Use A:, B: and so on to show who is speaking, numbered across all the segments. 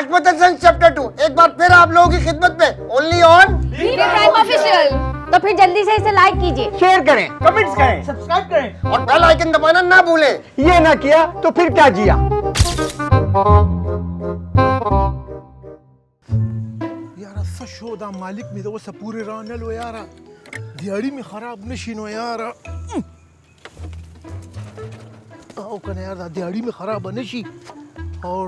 A: हकमत Hasan chapter 2 एक बार फिर आप लोगों की खिदमत में, ओनली ऑन
B: ऑफिशियल। तो फिर जल्दी से इसे लाइक कीजिए,
C: शेयर करें,
D: कमेंट्स करें, सब्सक्राइब करें
A: और बेल आइकन दबाना ना भूलें।
C: ये ना किया तो फिर क्या जिया।
E: यार असं शोधा मालिक मी दोस्त पुरे रानलो यार दिहाड़ी में खराब नशीनो यार आओ कने यार दिहाड़ी में खराब नशी और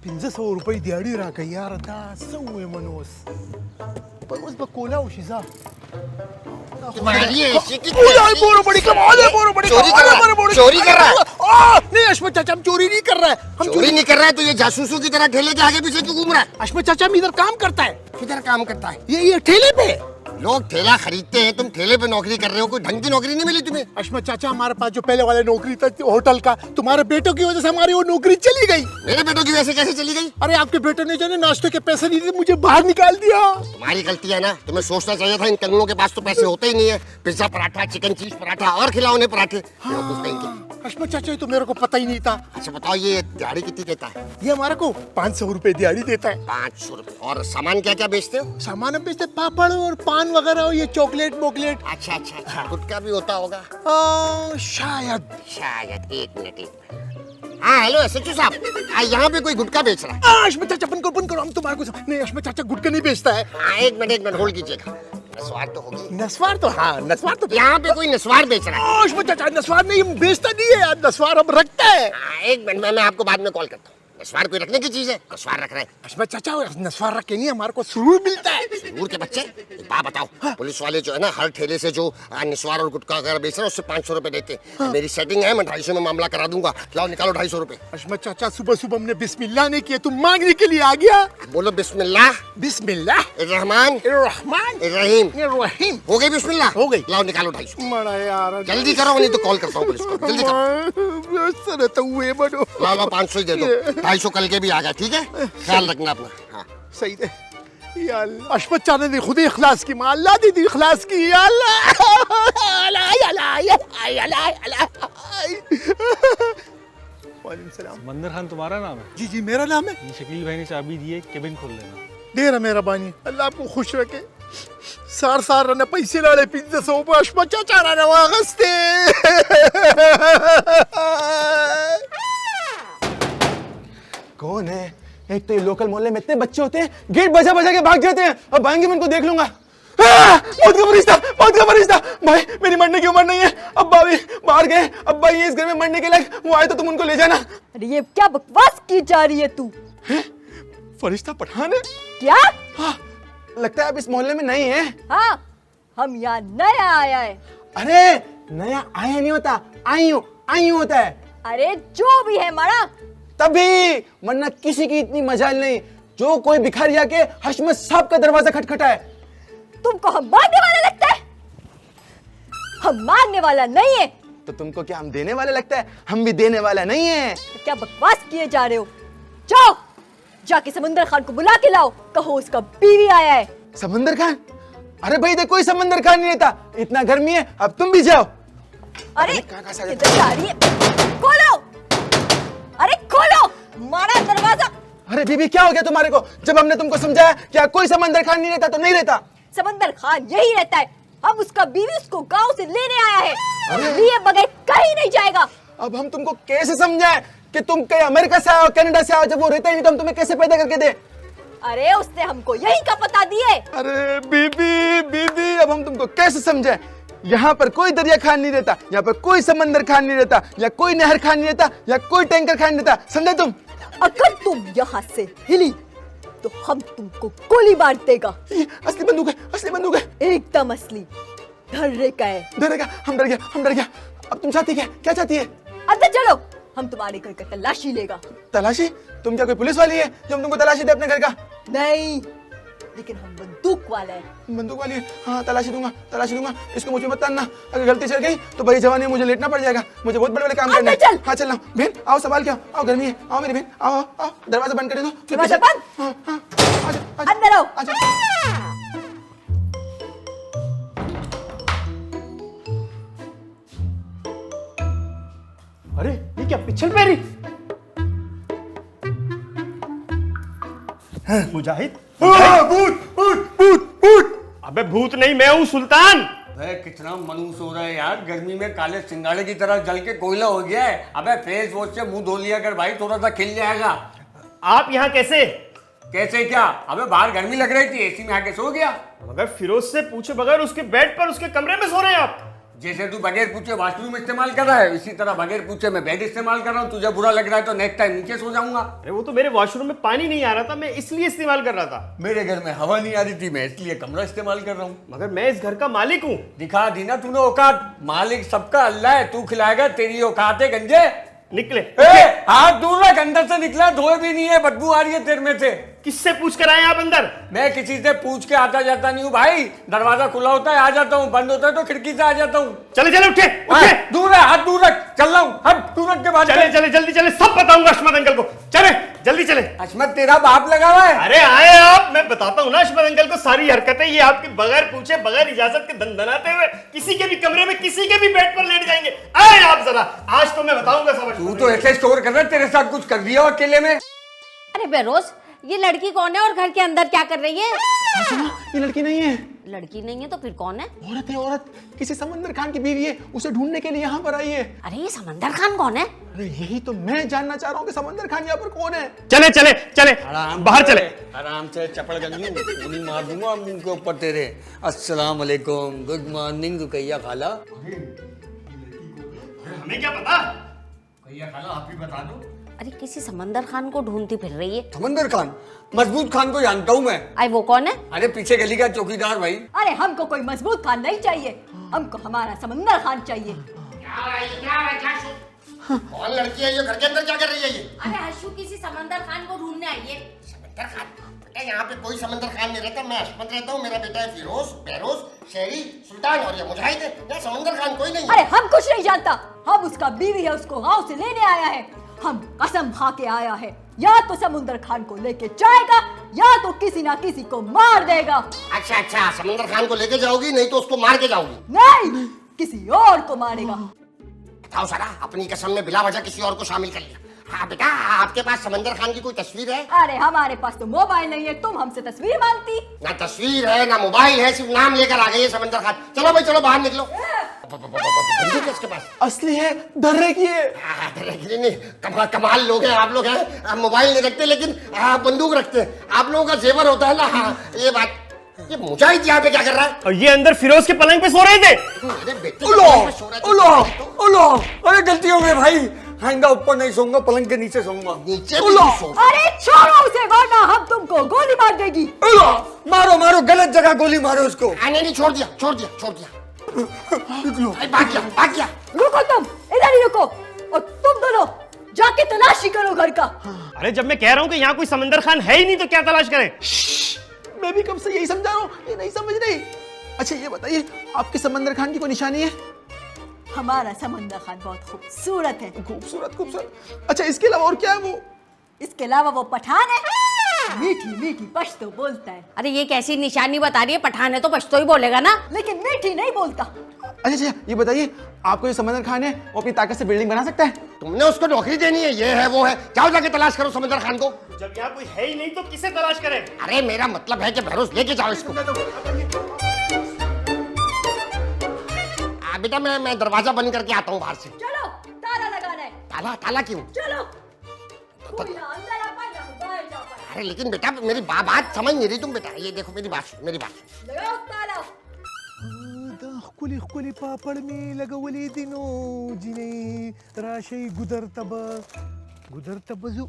E: 500 रुपये दिहाड़ी राखा यार दा सवय मनोस बस बकोला उशिजा
A: तुम्हारी ऐसी की
E: बोरो बड़ी कमाल है बोरो बड़ी
A: चोरी कर रहा है, चोरी कर रहा है।
E: नहीं अश्मत चाचा हम चोरी नहीं कर रहे हैं, हम
A: चोरी नहीं कर रहा है तो ये जासूसों की तरह ठेले के आगे पीछे क्यों घूम रहा है?
E: अश्मत चाचा हम इधर काम करता है,
A: किधर काम करता है?
E: ये ठेले पे
A: लोग ठेला खरीदते हैं, तुम ठेले पे नौकरी कर रहे हो, कोई ढंग की नौकरी नहीं मिली तुम्हें?
E: अश्मत चाचा हमारे पास जो पहले वाले नौकरी था होटल का, तुम्हारे बेटों की वजह से हमारी वो नौकरी चली गई।
A: मेरे बेटों की वजह कैसे चली गई?
E: अरे आपके बेटे ने जो है नाश्ते के पैसे नहीं दिए, मुझे बाहर निकाल दिया।
A: तुम्हारी गलती है ना, तुम्हें सोचना चाहिए था इन कंगनों के पास तो पैसे होते ही नहीं है। Pizza paratha, chicken cheese paratha और खिलाओ उन्हें पराठे। बेवकूफ कहीं के।
E: अश्मत चाचा ये तो मेरे को पता ही नहीं था।
A: अच्छा बताओ ये दिहाड़ी कितनी देता है?
E: ये हमारे को 500 रुपए दिहाड़ी देता है।
A: 500 रुपए। और सामान क्या क्या बेचते हो?
E: सामान हम बेचते पापड़ और पान वगैरह और ये चॉकलेट मोकलेट।
A: अच्छा अच्छा अच्छा, गुटखा भी होता होगा
E: शायद
A: शायद। एक मिनट। हाँ हेलो सच्चू साहब, यहाँ पे कोई गुटखा बेच रहा है?
E: अश्मत चाचा बंद करो, हम तुम्हारे को नहीं अश्मत चाचा गुटखा नहीं बेचता है।
A: हाँ एक मिनट होल्ड कीजिएगा। नस्वार तो होगी।
E: नस्वार तो हाँ नस्वार तो
A: यहाँ पे कोई नस्वार बेच रहा है?
E: अश्मत चाचा नस्वार नहीं हम बेचता नहीं है यार, नस्वार हम रखता है।
A: हाँ, एक मिनट मैं आपको बाद में कॉल करता हूँ। नस्वार कोई रखने की चीज है? नस्वार रख रहे हैं।
E: अश्मत चाचा नस्वार रख के नहीं हमारे को सुरूर मिलता है।
A: सुरूर के बच्चे, एक बात बताओ। पुलिस वाले जो है ना हर ठेले से जो नस्वार और गुटखा वगैरह बेच रहे हैं उससे 500 रुपए देते हैं। मेरी सेटिंग है, मैं 250 में मामला करा दूंगा। लाओ निकालो 250 रुपए।
E: अश्मत चाचा सुबह सुबह हमने बिस्मिल्लाह नहीं किया, तुम मांगने के लिए आ गया।
A: बोलो बिस्मिल्लाह
E: बिस्मिल्लाह
A: रहमान
E: रहमान
A: रहीम।
E: रहीम।
A: हो गई बिस्मिल्लाह?
E: हो गई।
A: लाओ निकालो 250।
E: मरा यार
A: जल्दी करो नहीं तो कॉल करता हूँ पुलिस को। जल्दी करो। लाओ 500 ही दे दो। 250 कल के भी आ गया, ठीक है? ख्याल रखना अपना। हाँ
E: सही है यार। अश्मत चाचा ने खुद ही इखलास की मां अल्लाह दी इखलास की या अल्लाह। वालेकुम सलाम।
F: समंदर खान तुम्हारा नाम है?
E: जी जी मेरा नाम है।
F: ये शकील भाई ने चाबी दी है, केबिन खोल लेना।
E: देर मेहरबानी, अल्लाह आपको खुश रखे। सार रने पैसे लाले 500 रुपये अश्मत चाचा रने वागस्ते।
C: कौन है? एक तो ये लोकल मोहल्ले में इतने बच्चे होते हैं, गेट बजा बजा के भाग जाते हैं। अब आएंगे मैं इनको देख लूंगा। मौत का फरिश्ता भाई, मेरी मरने की उम्र नहीं है। अब्बा भी बाहर गए, अब्बा ये इस घर में मरने के लायक, वो आए तो तुम उनको ले जाना।
B: अरे ये क्या बकवास की जा रही है तू?
C: फरिश्ता पठान है
B: क्या?
C: हाँ, लगता है आप इस मोहल्ले में नहीं है।
B: हाँ, हम यहाँ नया आया है।
C: अरे नया आया नहीं होता, आई हूँ होता है।
B: अरे जो भी है मरा,
C: तभी, वरना किसी की इतनी मजाल नहीं जो कोई भिखारी आके हशमत साहब का दरवाजा खटखटाए।
B: तुमको हम मारने वाला लगता है? हम मारने वाला नहीं है।
C: तो तुमको क्या हम देने वाले लगता है? हम भी देने वाला नहीं है।
B: तो क्या बकवास किए जा रहे हो? जाओ जाके समंदर खान को बुला के लाओ, कहो उसका बीवी आया है।
C: समंदर खान? अरे भाई देखो कोई समंदर खान नहीं रहता, इतना गर्मी है, अब तुम भी जाओ।
B: अरे किधर जा रही है? खोलो, अरे खोलो, मारा दरवाजा।
C: अरे बीबी क्या हो गया तुम्हारे को? जब हमने तुमको समझाया क्या कोई समंदर खान नहीं रहता तो नहीं रहता।
B: समंदर खान यही रहता है। अब उसका बीवी उसको गांव से लेने आया है, लिए बगैर कहीं नहीं जाएगा।
C: अब हम तुमको कैसे समझाएं कि तुम कहीं अमेरिका से आओ, कनाडा से आओ, जब वो रहता ही नहीं तो हम तुम्हें कैसे पैदा करके दे?
B: अरे उसने हमको यही का पता दिए।
C: अरे बीबी अब हम तुमको कैसे समझाएं? यहाँ पर कोई दरिया खान नहीं रहता, यहाँ पर कोई समंदर खान नहीं रहता, या कोई नहर खान नहीं रहता, या कोई टैंकर खान नहीं रहता, समझे तुम?
B: अगर तुम यहाँ से हिली तो हम तुमको गोली मार देगा।
C: असली बंदूक है।
B: एकदम असली, धर्रे का है।
C: डर गया, हम डर गया। अब तुम चाहती क्या चाहती है?
B: अंदर चलो, हम तुम्हारे घर का तलाशी लेगा।
C: तलाशी? तुम क्या कोई पुलिस वाली है जो हम तुमको तलाशी दे अपने घर का?
B: नहीं, लेकिन हम बंदूक वाला है।
C: बंदूक वाली है? हाँ तलाशी दूंगा। इसको मुझे मत तानना, अगर गलती चल गई तो बड़ी जवानी में मुझे लेटना पड़ जाएगा। मुझे बहुत बड़े काम करने हैं।
B: चल।
C: हाँ चल रहा हूँ। बहन आओ, सवाल क्या? आओ, गर्मी है, आओ मेरी बहन, आओ दरवाजा बंद कर दो।
B: दरवाजा बंद?
C: हाँ,
B: अंदर आओ।
D: अरे ये क्या पिछल पैरी? मुजाहिद
A: भूत भूत भूत भूत।
D: अबे भूत नहीं, मैं हूँ सुल्तान।
G: अबे कितना मनूस हो रहा है यार, गर्मी में काले सिंगाड़े की तरह जल के कोयला हो गया है। अबे फेस वॉश से मुंह धो लिया कर भाई, थोड़ा सा खिल जाएगा।
D: आप यहाँ कैसे?
G: कैसे क्या? अबे बाहर गर्मी लग रही थी, एसी में आके सो गया।
D: मगर फिरोज से पूछे बगैर उसके बेड पर उसके कमरे में सो रहे हैं आप।
G: जैसे तू बगैर पूछे वॉशरूम इस्तेमाल कर रहा है, इसी तरह बगैर पूछे मैं बेड इस्तेमाल कर रहा हूँ। तुझे बुरा लग रहा है तो नेक्स्ट टाइम नीचे सो जाऊंगा।
D: अरे वो तो मेरे वॉशरूम में पानी नहीं आ रहा था, मैं इसलिए इस्तेमाल कर रहा था।
G: मेरे घर में हवा नहीं आ रही थी, मैं इसलिए कमरा इस्तेमाल कर रहा हूँ।
D: मगर मैं इस घर का मालिक हूँ।
G: दिखा दी ना तूने औकात, मालिक सबका अल्लाह है, तू खिलाएगा, तेरी औकात है गंजे।
D: निकले।
G: हाथ दूर रख, अंदर से निकला, धोए भी नहीं है, बदबू आ रही है तेरे में से।
D: किससे पूछ कर आए आप अंदर?
G: मैं किसी से पूछ के आता जाता नहीं हूँ भाई, दरवाजा खुला होता है आ जाता हूँ, बंद होता है तो खिड़की से आ जाता हूँ।
D: चले चले उठे उठे।
G: दूर है, हाथ दूर रख, चल रहा हूँ, हाथ दूर रख के बाद
D: चले चले जल्दी चले, सब बताऊंगा अशमत अंकल को। चले जल्दी चले।
G: अशमत तेरा बाप लगा हुआ है।
D: अरे आए आप, मैं बताता हूँ ना अशमत अंकल को सारी हरकतें। ये आपके बगैर पूछे बगैर इजाजत के दनदनाते हुए किसी के भी कमरे में किसी के भी बेड पर लेट जाएंगे। आए आप जरा, आज तो मैं बताऊंगा सब।
G: तू तो ऐसे स्टोर कर रहा है, तेरे साथ कुछ कर दिया अकेले में।
B: अरे बेरोज, ये लड़की कौन है और घर के अंदर क्या कर रही है?
C: ये लड़की नहीं है,
B: लड़की नहीं है तो फिर कौन है?
C: औरत है औरत, किसी समंदर खान की बीवी है, उसे ढूंढने के लिए यहाँ पर आई है।
B: अरे ये समंदर खान कौन है?
C: अरे यही तो मैं जानना चाह रहा हूँ कि समंदर खान यहाँ पर कौन है।
D: चले चले चले, बाहर चले।
G: आराम से चपड़ गंजू, गोली मार दूंगा मुंह के ऊपर तेरे। अस्सलाम वालेकुम, गुड मॉर्निंग रुकैया खाला।
D: हमें क्या पता?
G: रुकैया खाला आप ही बता दो।
B: अरे किसी समंदर खान को ढूंढती फिर रही है।
G: समंदर खान? मजबूत खान को जानता हूँ मैं।
B: अरे वो कौन है?
G: अरे पीछे गली का चौकीदार भाई।
H: अरे हमको कोई मजबूत खान नहीं चाहिए, हमको हमारा समंदर खान चाहिए।
A: कौन लड़की है ये, घर के अंदर क्या कर रही है ये?
B: अरे हर्षू किसी समंदर खान को ढूंढने आई है।
A: समंदर खान? बेटा यहाँ पे कोई समंदर खान नहीं रहता, मैं अशमत रहता हूँ, मेरा बेटा है फिरोज, बहरोज, शहरी, सुल्तान और ये मुजाहिद है। यहाँ समंदर खान कोई नहीं है।
H: अरे हम कुछ नहीं जानता, हम उसका बीवी है, उसको गांव से लेने आया है। हम कसम खा के आया है, या तो समुंदर खान को लेके जाएगा या तो किसी ना किसी को मार देगा।
A: अच्छा अच्छा, समंदर खान को लेके जाओगी, नहीं तो उसको मार के जाओगी?
H: नहीं, किसी और को मारेगा।
A: बताओ सारा, अपनी कसम में बिला वजह किसी और को शामिल कर लिया। हाँ बेटा, आपके पास समंदर खान की कोई तस्वीर है?
H: अरे हमारे पास तो मोबाइल नहीं है, तुम हमसे तस्वीर मांगती।
A: ना तस्वीर है ना मोबाइल है, सिर्फ नाम लेकर आ गई है समंदर खान। चलो भाई चलो, बाहर निकलो। बंदूक है इसके पास?
C: असली है, दर्रे की है।
A: नहीं, कमाल लोग हैं आप लोग हैं। मोबाइल नहीं रखते लेकिन बंदूक रखते हैं। आप लोगों का जेवर होता है ना। हाँ, ये बात। ये मुजाहिद यहाँ पे क्या कर रहा है?
D: और ये अंदर फिरोज के पलंग पे सो रहे थे।
A: अरे बेटे,
G: अरे गलती हो गई भाई, आइंदा ऊपर नहीं सोऊंगा, पलंग के नीचे सोऊंगा।
A: नीचे भी नहीं सो।
H: अरे छोड़ो उसे, वरना हम तुमको गोली मार देगी।
G: मारो मारो, गलत जगह गोली मारो उसको।
A: नहीं, छोड़ दिया छोड़ दिया छोड़ दिया। भाग गया भाग गया।
H: रुको तुम, इधर ही रुको, और तुम दोनों जाके तलाशी करो घर का।
D: अरे जब मैं कह रहा हूँ कि यहाँ कोई समंदर खान है ही नहीं तो क्या तलाश करें?
C: मैं भी कब से यही समझा रहा हूँ, ये नहीं समझ रही। अच्छा ये बताइए, आपके समंदर खान की कोई निशानी है?
H: हमारा समंदर खान बहुत खूबसूरत है।
C: खूबसूरत खूबसूरत। अच्छा इसके अलावा और क्या है वो?
H: इसके अलावा वो पठान है, मीठी मीठी पश्तो बोलता है।
B: अरे ये कैसी निशानी बता रही है? पठान है तो पश्तो ही बोलेगा ना।
H: लेकिन मीठी नहीं बोलता।
C: अच्छा अच्छा, ये बताइए, आपको जो समंदर खान है वो अपनी ताकत से बिल्डिंग बना सकता है?
A: तुमने उसको नौकरी देनी है, ये है वो है। जाओ जाके तलाश करो समंदर खान को।
D: जब यहाँ कोई है ही नहीं तो किसे तलाश करें?
A: अरे मेरा मतलब है कि बहरोज लेके जाओ इसको। बेटा मैं दरवाजा बंद करके आता हूँ बाहर से।
H: चलो, ताला लगाना है।
A: ताला? ताला क्यों?
H: चलो, कोई ना अंदर आ पाए ना बाहर जा पाए।
A: अरे लेकिन बेटा मेरी बात समझ नहीं रही तुम। बेटा ये देखो, मेरी बात
H: लगाओ ताला।
E: खुली खुली पापड़ में लगवली दिनो जिने राशई गुदर तब जू।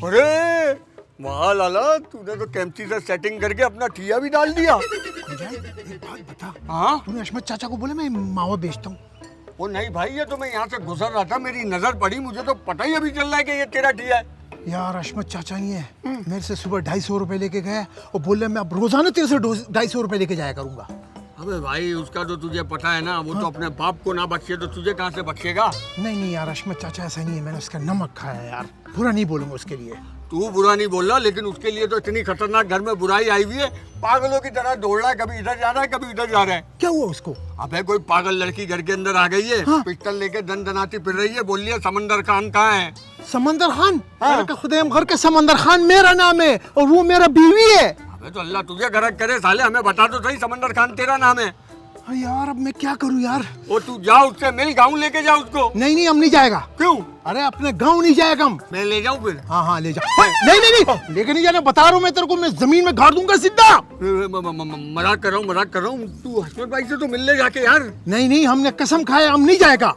G: अरे वाह लाला, तूने तो कैंची से सेटिंग करके अपना ठिया भी डाल दिया।
E: एक बात बता,
G: हाँ?
E: तूने अशमत चाचा को बोले मैं मावा बेचता हूँ?
G: वो नहीं भाई, ये तो मैं यहाँ से गुजर रहा था, मेरी नजर पड़ी, मुझे तो पता ही अभी चल रहा है कि ये तेरा ठिया है।
E: यार अशमत चाचा ही है, मेरे से सुबह 250 रुपए लेके गए और बोल रहे मैं अब रोजाना तेरे से 250 रुपए लेके जाया करूंगा।
G: अबे भाई उसका तो तुझे पता है ना, वो तो अपने बाप को ना बख्शे तो तुझे कहाँ से बख्शेगा।
E: नहीं नहीं यार अश्मत चाचा ऐसा नहीं है, मैंने उसका नमक खाया है यार, बुरा नहीं बोलूंगा उसके लिए।
G: तू बुरा नहीं बोल रहा, लेकिन उसके लिए तो इतनी खतरनाक घर में बुराई आई हुई है, पागलों की तरह दौड़ रहा है, कभी इधर जा रहा है कभी उधर जा रहा है।
E: क्या हुआ उसको?
G: अबे कोई पागल लड़की घर के अंदर आ गई है, पिस्टल लेके दनाती फिर रही है, बोल रही है समंदर खान कहाँ है।
E: समंदर खान? अरे का खुदाम घर के समंदर खान मेरा नाम है और वो मेरा बीवी है।
G: अबे तो अल्लाह तुझे गरक करे साले, हमें बता तो सही समंदर खान तेरा नाम है।
E: अरे यार अब मैं क्या करूं यार?
G: वो तू जा उससे मिल, गाँव लेके जा उसको।
E: नहीं नहीं हम नहीं जाएगा।
G: क्यों?
E: अरे अपने गांव नहीं जाएगा हम।
G: मैं ले जाऊं फिर?
E: हाँ हाँ ले जा। नहीं नहीं नहीं लेके नहीं जाना, बता रहा हूँ मैं तेरे को, मैं जमीन में गाड़ दूंगा सीधा।
G: मजाक कर रहा हूँ, तू हसमत भाई से तो मिल ले जाके यार।
E: नहीं नहीं हमने कसम खाया हम नहीं जाएगा।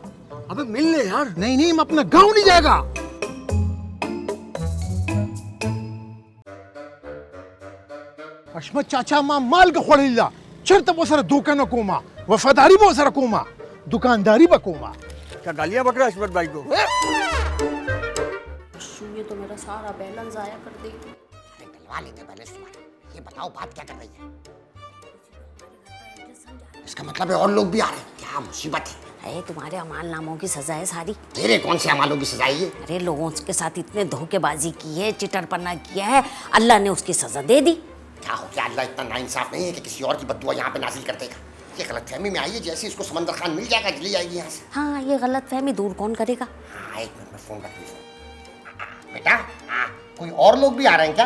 G: अबे मिल ले यार।
E: नहीं नहीं हम अपने गांव नहीं जाएगा। अश्मत चाचा मां माल का खोलिला चरत वो सारा दुकान कोमा, वफादारी वो सारा कोमा, दुकानदारी बकोमा।
G: क्या गालियां बक रहा अश्मत भाई को?
B: ये तो मेरा सारा बैलेंस आया कर देगी।
A: डलवा लेते बैलेंस तुम्हारा। ये बताओ बात क्या कर रही है? इसका मतलब है और लोग भी आ रहे हैं, क्या मुसीबत है?
B: अरे तुम्हारे अमाल नामों की सजा है सारी।
A: तेरे कौन से अमालों की सजा है ये?
B: अरे लोगों के साथ इतने धोखेबाजी की है, चिटरपना किया है, अल्लाह ने उसकी सजा दे दी।
A: क्या हो गया? अल्लाह इतना नाइंसाफ नहीं है कि किसी और की बद्दुआ यहाँ पे नाजिल कर देगा। ये गलतफहमी में आई है, जैसे इसको समंदर खान मिल जाएगा चली जाएगी यहाँ से।
B: हाँ ये गलत फहमी दूर कौन करेगा?
A: हाँ एक मिनट में फोन कर लीजिए। बेटा कोई और लोग भी आ रहे हैं क्या?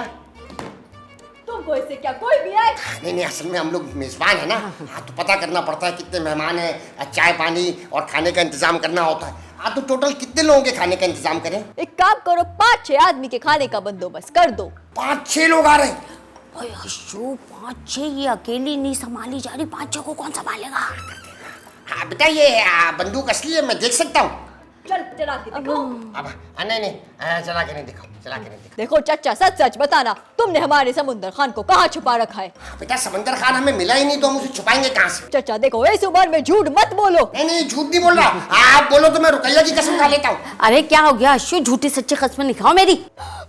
H: तुमको इससे क्या कोई भी आए?
A: नहीं नहीं असल में हम लोग मेजबान है ना, हाँ तो पता करना पड़ता है कितने मेहमान हैं, चाय पानी और खाने का इंतजाम करना होता है। हाँ तो टोटल कितने लोगों के खाने का इंतजाम करें?
H: एक काम करो 5-6 आदमी के खाने का बंदोबस्त कर दो।
A: 5-6 लोग आ रहे हैं?
B: ओए अशू 5-6 ये अकेली नहीं संभाली जा रही, 5-6 को कौन संभालेगा?
A: हाँ बेटा ये बंदूक असली है, मैं देख सकता हूँ।
H: चल चला के दिखाओ।
A: अब नहीं नहीं चला के नहीं दिखाओ, चला के नहीं दिखाओ।
H: देखो चाचा सच सच बताना, तुमने हमारे समंदर खान को कहाँ छुपा रखा है?
A: बेटा समंदर खान हमें मिला ही नहीं तो हम उसे छुपाएंगे कहाँ से?
H: चाचा देखो इस उम्र में झूठ मत बोलो।
A: नहीं नहीं झूठ नहीं बोल रहा, आप बोलो तो मैं रुकैया की कसम खा लेता हूँ।
B: अरे क्या हो गया अशू, झूठी सच्ची कसमें नहीं खाओ मेरी।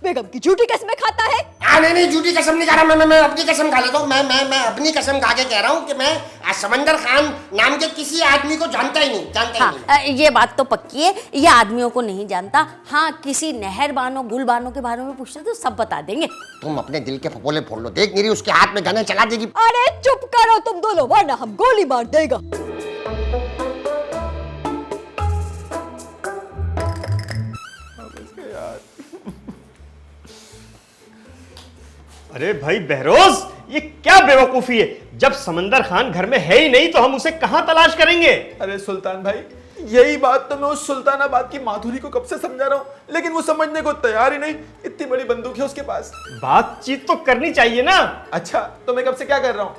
H: बेगम की झूठी कसमें खाता है?
A: नहीं नहीं झूठी कसम नहीं खा रहा, मैं अपनी कसम खा लेता हूँ। मैं अपनी कसम खा के कह रहा हूँ कि मैं समंदर खान नाम के किसी आदमी को जानता ही नहीं, जानता ही नहीं।
B: ये बात तो पक्की है, ये आदमियों को नहीं जानता। हाँ किसी नहरबानों गुलबानों के बारे में पूछते तो सब बता देंगे।
A: तुम अपने दिल के फपोले फोड़ लो, देख मेरी उसके हाथ में गने चला देगी।
H: अरे चुप करो तुम दोनों वरना हम गोली मार देगा।
D: अरे भाई बहरोज, ये क्या बेवकूफी है? जब समंदर खान घर में है ही नहीं तो हम उसे कहाँ तलाश करेंगे?
C: अरे सुल्तान भाई यही बात तो मैं उस सुल्तानाबाद की माधुरी को कब से समझा रहा हूँ, लेकिन वो समझने को तैयार ही नहीं। इतनी बड़ी बंदूक है उसके पास।
D: बातचीत तो करनी चाहिए ना।
C: अच्छा तो मैं कब से क्या कर रहा हूँ?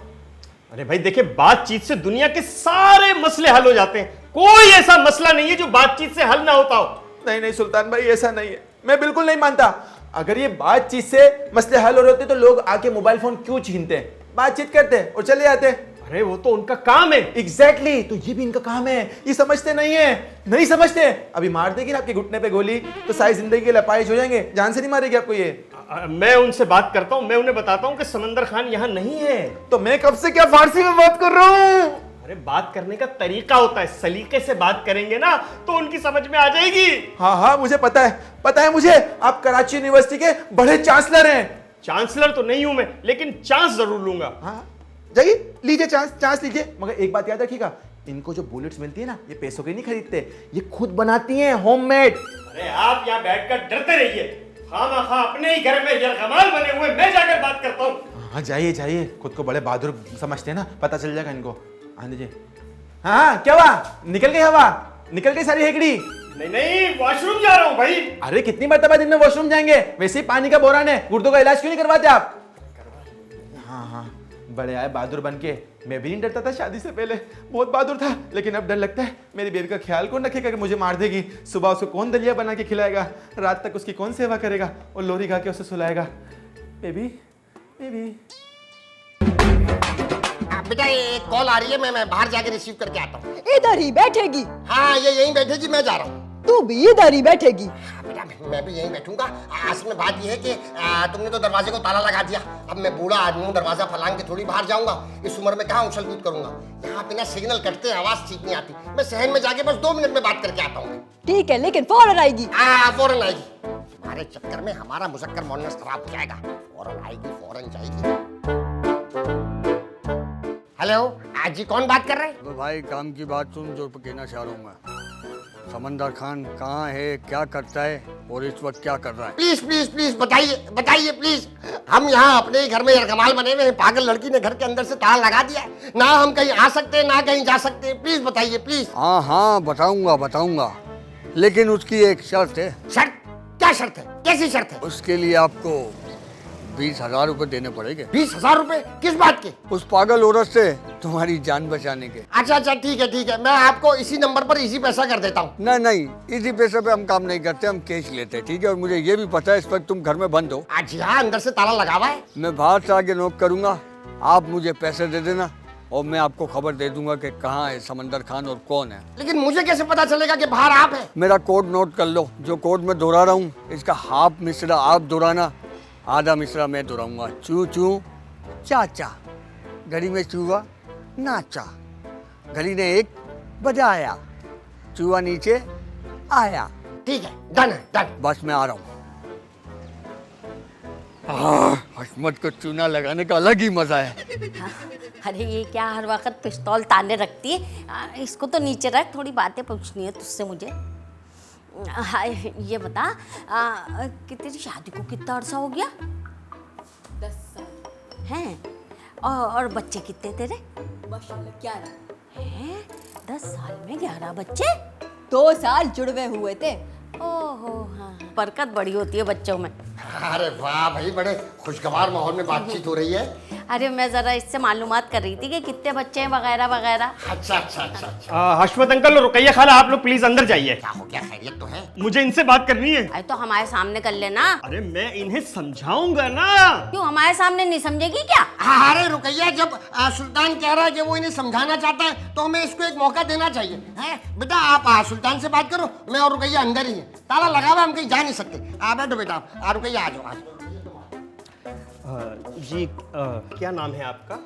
D: अरे भाई देखिए, बातचीत से दुनिया के सारे मसले हल हो जाते हैं। कोई ऐसा मसला नहीं है जो बातचीत से हल ना होता हो।
C: नहीं नहीं सुल्तान भाई ऐसा नहीं है, मैं बिल्कुल नहीं मानता। अगर ये बातचीत से मसले हल हो रहे होते तो लोग आके मोबाइल फोन क्यों छीनते हैं, बातचीत करते और चले जाते।
D: अरे वो तो उनका काम है।
C: एग्जैक्टली तो ये भी इनका काम है, ये समझते नहीं है, नहीं समझते। अभी मार देगी ना आपके घुटने पे गोली तो सारी जिंदगी के लपाइज हो जाएंगे, जान से नहीं मारेगी आपको ये।
D: मैं उनसे बात करता हूँ, मैं उन्हें बताता हूँ कि समंदर खान यहाँ नहीं है।
C: तो मैं कब से क्या फारसी में बात कर रहा हूँ?
D: अरे बात करने का तरीका होता है, सलीके से बात करेंगे ना तो उनकी समझ में आ जाएगी।
C: हाँ हाँ मुझे पता है मुझे, आप कराची यूनिवर्सिटी के बड़े चांसलर हैं।
D: चांसलर तो नहीं हूं मैं, लेकिन चांस जरूर लूंगा।
C: हाँ जाइए लीजिए चांस लीजिए, मगर एक बात याद रखिएगा, इनको जो बुलेट्स मिलती है ना ये पैसों की नहीं खरीदते, ये खुद बनाती हैं, होममेड।
D: अरे आप यहाँ बैठकर डरते रहिए, खामखा अपने ही घर में यरगमाल बने हुए, मैं जाकर बात करता हूँ।
C: हाँ जाइए, खुद को बड़े बहादुर समझते हैं ना, पता चल जाएगा इनको। हाँ लीजिए। हाँ क्या हुआ, निकल गई हवा, निकल गई सारी हेकड़ी?
D: नहीं वॉशरूम जा रहा हूँ भाई।
C: अरे कितनी मरतबा दिन में वॉशरूम जाएंगे, वैसे ही पानी का बोरान है, गुर्दों का इलाज क्यों नहीं करवाते आप? हाँ बड़े आए बहादुर बन के। मैं भी नहीं डरता था शादी से पहले, बहुत बहादुर था, लेकिन अब डर लगता है मेरी बेबी का ख्याल कौन रखेगा कि मुझे मार देगी, सुबह उसको कौन दलिया बना के खिलाएगा, रात तक उसकी कौन सेवा करेगा और लोरी गा के उसे सुलाएगा। बेबी
A: बेटा एक कॉल आ रही है, मैं बाहर जाके रिसीव करके आता हूँ।
H: इधर ही बैठेगी?
A: हाँ ये यहीं बैठेगी, मैं जा रहा हूँ।
H: तू भी इधर ही बैठेगी।
A: बेटा मैं भी यहीं बैठूंगा। असल में बात यह है कि तुमने तो दरवाजे को ताला लगा दिया। अब मैं बूढ़ा आदमी हूँ, दरवाजा फलांग के थोड़ी बाहर जाऊंगा। इस उम्र में कहाँ उछल कूद करूंगा। यहाँ पे ना सिग्नल कटते हैं, आवाज ठीक नहीं आती। मैं शहर में जाके बस 2 मिनट में बात करके आता हूँ।
H: ठीक है, लेकिन फौरन आएगी।
A: फौरन आएगी। तुम्हारे चक्कर में हमारा मुशक्कर मोहनस खराब हो जाएगा। फौरन आएगी, फौरन जाएगी। हेलो, आज जी कौन बात कर रहे हैं?
G: तो भाई काम की बात सुन जो कहना चाह रहा हूँ मैं। समंदर खान कहाँ है, क्या करता है और इस वक्त क्या कर रहा है?
A: प्लीज प्लीज प्लीज बताइए, बताइए प्लीज। हम यहाँ अपने ही घर में यरगमाल बने हुए हैं। पागल लड़की ने घर के अंदर से ताला लगा दिया है। ना हम कहीं आ सकते हैं, ना कहीं जा सकते हैं। प्लीज बताइए, प्लीज।
G: हाँ हाँ बताऊंगा बताऊंगा, लेकिन उसकी एक शर्त है।
A: शर्त? क्या शर्त है? कैसी शर्त है?
G: उसके लिए आपको 20,000 रुपए देने पड़ेंगे।
A: 20,000 रुपए? किस बात के?
G: उस पागल औरत से तुम्हारी जान बचाने के।
A: अच्छा अच्छा, ठीक है ठीक है। मैं आपको इसी नंबर पर इसी पैसा कर देता हूँ।
G: नहीं नहीं, इसी पैसे पे हम काम नहीं करते, हम कैश लेते हैं, ठीक है? और मुझे ये भी पता है इस वक्त तुम घर में बंद हो।
A: आज यहाँ अंदर से ताला लगा हुआ है।
G: मैं बाहर से आके नोक करूंगा, आप मुझे पैसे दे देना और मैं आपको खबर दे दूंगा कि कहाँ है समंदर खान और कौन है।
A: लेकिन मुझे कैसे पता चलेगा कि बाहर आप हैं?
G: मेरा कोड नोट कर लो, जो कोड मैं दोहरा रहा हूँ इसका हाफ मिसरा आप दोहराना, आधा मिसरा मैं दोहराऊंगा। चू चू चाचा, घड़ी में चूहा नाचा, घड़ी ने एक बजाया, चूहा नीचे आया।
A: ठीक है, डन है, डन।
G: बस मैं आ रहा हूँ। हशमत को चूना लगाने का अलग ही मजा है।
B: अरे ये क्या हर वक्त पिस्तौल ताने रखती है? इसको तो नीचे रख, थोड़ी बातें पूछनी है तुझसे मुझे। ये बता कि तेरी शादी को कितना अरसा हो गया?
H: 10 साल
B: हैं? और बच्चे कितने तेरे?
H: माशाल्लाह 11
B: हैं? 10 साल में 11 बच्चे?
H: 2 साल जुड़वे हुए थे।
B: ओहो हाँ, बरकत बड़ी होती है बच्चों में।
A: अरे वाह भाई, बड़े खुशगवार माहौल में बातचीत हो रही है।
B: अरे मैं जरा इससे मालूमात कर रही थी कि कितने बच्चे हैं वगैरह वगैरह।
A: अच्छा अच्छा अच्छा अच्छा।
D: हशमत अंकल और रुकैया खाला, आप लोग प्लीज अंदर जाइए।
A: क्या हो गया? खैरियत तो है?
D: मुझे इनसे बात करनी है।
B: अरे तो हमारे सामने कर लेना।
D: अरे मैं इन्हें समझाऊंगा ना।
B: क्यों हमारे सामने नहीं समझेगी क्या?
A: अरे रुकैया, जब सुल्तान कह रहा है कि वो इन्हें समझाना चाहता है तो हमें इसको एक मौका देना चाहिए। हैं बेटा, आप सुल्तान से बात करो, मैं और रुकैया अंदर ही है। ताला लगा हुआ, हम कहीं जा नहीं सकते। बैठो बेटा, रुकैया आ जाओ।
D: जी क्या नाम है आपका?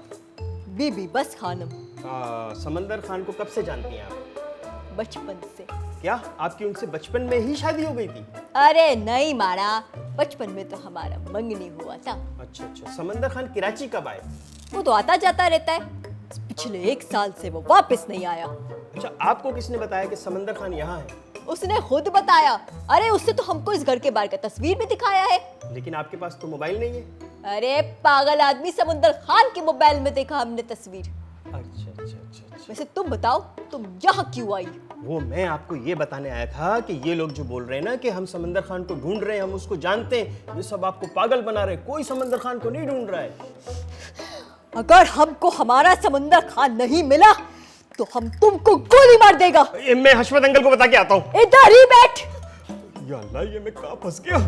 H: बीबी बस खानम।
D: समंदर खान को कब से जानती हैं आप?
H: बचपन से।
D: क्या आपकी उनसे बचपन में ही शादी हो गई थी?
H: अरे नहीं मारा, बचपन में तो हमारा मंगनी हुआ था।
D: अच्छा अच्छा। समंदर खान कराची कब आए?
H: वो तो आता जाता रहता है, पिछले 1 साल से वो वापस नहीं आया।
D: अच्छा, आपको किसने बताया कि समंदर खान यहाँ है?
H: उसने खुद बताया। अरे उसने तो हमको इस घर के बाहर का तस्वीर भी दिखाया है।
D: लेकिन आपके पास तो मोबाइल नहीं है।
H: अरे पागल आदमी, समुंदर खान के मोबाइल में देखा हमने तस्वीर।
D: अच्छा अच्छा अच्छा अच्छा।
H: वैसे तुम बताओ, तुम यहाँ क्यों आई?
D: वो मैं आपको ये बताने आया था कि ये लोग जो बोल रहे हैं ना कि हम समंदर खान को ढूंढ रहे हैं, हम उसको जानते हैं, ये सब आपको पागल बना रहे हैं। कोई समंदर खान को नहीं ढूंढ रहा है।
H: अगर हमको हमारा समुंदर खान नहीं मिला तो हम तुमको गोली मार देगा।
D: मैं हशमत अंकल को बता के आता हूँ।
H: इधर ही बैठ।
D: या अल्लाह, ये मैं कहाँ फंस गया?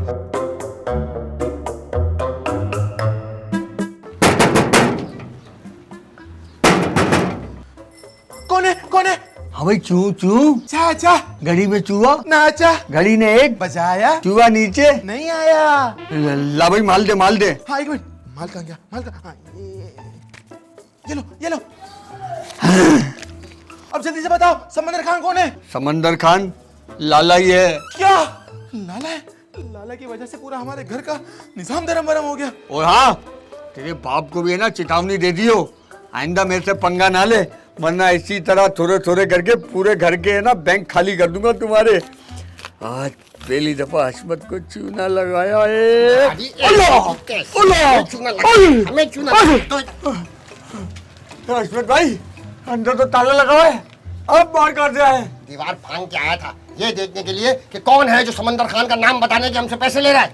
C: कौन है? कौन है?
G: हाँ भाई, चू चू
C: चाचा,
G: घड़ी में चूहा
C: नाचा,
G: घड़ी ने एक
C: बजाया,
G: चूहा नीचे
C: नहीं आया।
G: ला भाई, माल दे माल दे।
C: हाँ 1 मिनट, माल कहाँ गया? माल का, हाँ ये लो ये लो। अब जल्दी से बताओ, समंदर खान कौन है?
G: समंदर खान लाला ही है।
C: क्या लाला है? लाला की वजह से पूरा हमारे घर का निजाम दरम बरम हो गया।
G: और हाँ, तेरे बाप को भी है ना चेतावनी दे दियो, आइंदा मेरे से पंगा ना ले, वरना इसी तरह थोड़े थोड़े करके पूरे घर के है ना बैंक खाली कर दूंगा तुम्हारे। आज पहली दफा हशमत को चूना लगाया है।
A: हमें चूना
G: हशमत भाई, अंदर तो ताला लगा है, अब बाहर कर दिया है।
A: दीवार फांग के आया था ये देखने के लिए कि कौन है जो समंदर खान का नाम बताने के हमसे पैसे ले रहा है।